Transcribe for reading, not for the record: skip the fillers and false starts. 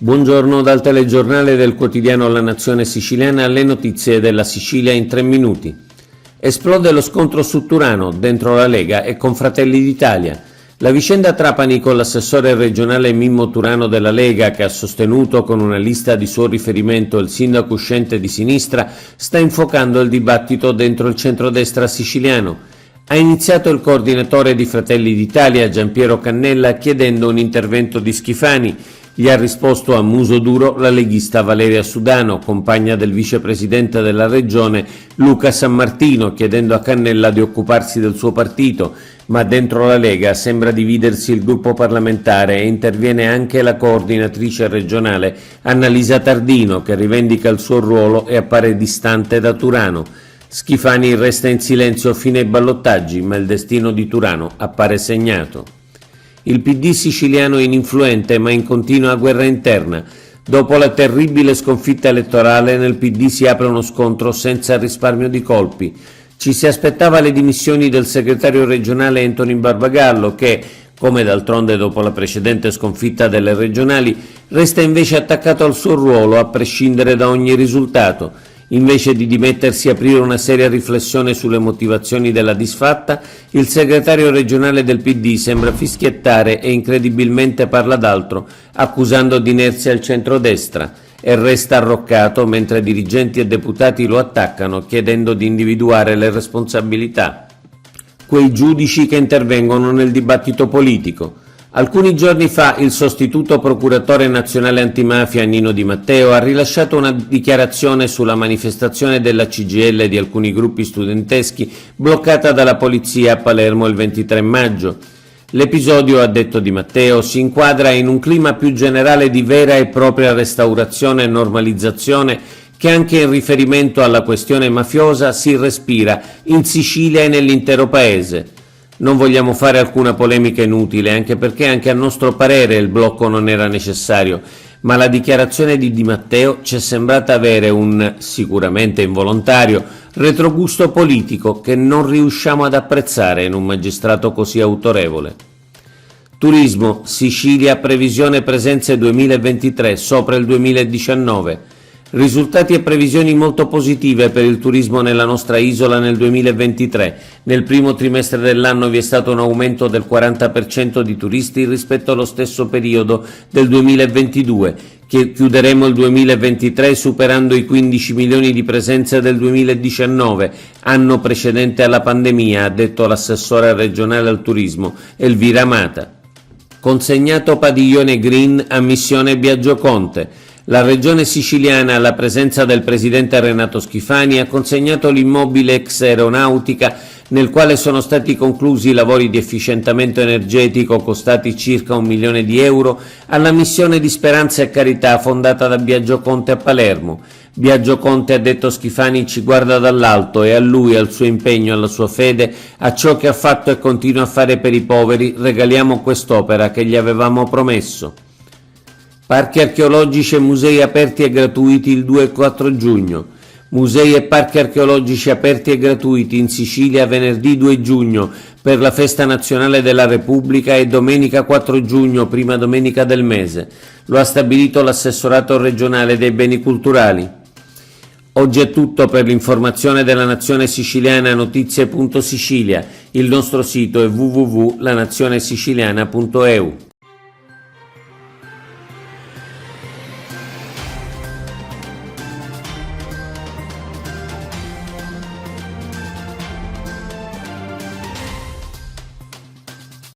Buongiorno dal telegiornale del quotidiano La Nazione Siciliana alle notizie della Sicilia in 3 minuti. Esplode lo scontro su Turano, dentro la Lega e con Fratelli d'Italia. La vicenda Trapani con l'assessore regionale Mimmo Turano della Lega, che ha sostenuto con una lista di suo riferimento il sindaco uscente di sinistra, sta infuocando il dibattito dentro il centrodestra siciliano. Ha iniziato il coordinatore di Fratelli d'Italia, Giampiero Cannella, chiedendo un intervento di Schifani. Gli ha risposto a muso duro la leghista Valeria Sudano, compagna del vicepresidente della regione Luca Sammartino, chiedendo a Cannella di occuparsi del suo partito, ma dentro la Lega sembra dividersi il gruppo parlamentare e interviene anche la coordinatrice regionale Annalisa Tardino, che rivendica il suo ruolo e appare distante da Turano. Schifani resta in silenzio fino ai ballottaggi, ma il destino di Turano appare segnato. Il PD siciliano è ininfluente ma in continua guerra interna. Dopo la terribile sconfitta elettorale nel PD si apre uno scontro senza risparmio di colpi. Ci si aspettava le dimissioni del segretario regionale Anthony Barbagallo che, come d'altronde dopo la precedente sconfitta delle regionali, resta invece attaccato al suo ruolo a prescindere da ogni risultato. Invece di dimettersi e aprire una seria riflessione sulle motivazioni della disfatta, il segretario regionale del PD sembra fischiettare e incredibilmente parla d'altro, accusando di inerzia il centrodestra, e resta arroccato mentre dirigenti e deputati lo attaccano chiedendo di individuare le responsabilità. Quei giudici che intervengono nel dibattito politico. Alcuni giorni fa il sostituto procuratore nazionale antimafia Nino Di Matteo ha rilasciato una dichiarazione sulla manifestazione della CGIL e di alcuni gruppi studenteschi bloccata dalla polizia a Palermo il 23 maggio. L'episodio, ha detto Di Matteo, si inquadra in un clima più generale di vera e propria restaurazione e normalizzazione che anche in riferimento alla questione mafiosa si respira in Sicilia e nell'intero paese. Non vogliamo fare alcuna polemica inutile, anche perché anche a nostro parere il blocco non era necessario, ma la dichiarazione di Di Matteo ci è sembrata avere un, sicuramente involontario, retrogusto politico che non riusciamo ad apprezzare in un magistrato così autorevole. Turismo, Sicilia, previsione presenze 2023 sopra il 2019. Risultati e previsioni molto positive per il turismo nella nostra isola nel 2023. Nel primo trimestre dell'anno vi è stato un aumento del 40% di turisti rispetto allo stesso periodo del 2022, che chiuderemo il 2023 superando i 15 milioni di presenze del 2019, anno precedente alla pandemia, ha detto l'assessore regionale al turismo Elvira Mata. Consegnato padiglione green a Missione Biagio Conte. La regione siciliana, alla presenza del presidente Renato Schifani, ha consegnato l'immobile ex aeronautica nel quale sono stati conclusi i lavori di efficientamento energetico costati circa 1 milione di euro alla missione di Speranza e Carità fondata da Biagio Conte a Palermo. Biagio Conte, ha detto Schifani, ci guarda dall'alto e a lui, al suo impegno, alla sua fede, a ciò che ha fatto e continua a fare per i poveri, regaliamo quest'opera che gli avevamo promesso. Parchi archeologici e musei aperti e gratuiti il 2 e 4 giugno. Musei e parchi archeologici aperti e gratuiti in Sicilia venerdì 2 giugno per la Festa Nazionale della Repubblica e domenica 4 giugno, prima domenica del mese. Lo ha stabilito l'assessorato regionale dei beni culturali. Oggi è tutto per l'informazione della Nazione Siciliana, notizie.sicilia. Il nostro sito è www.lanazionesiciliana.eu.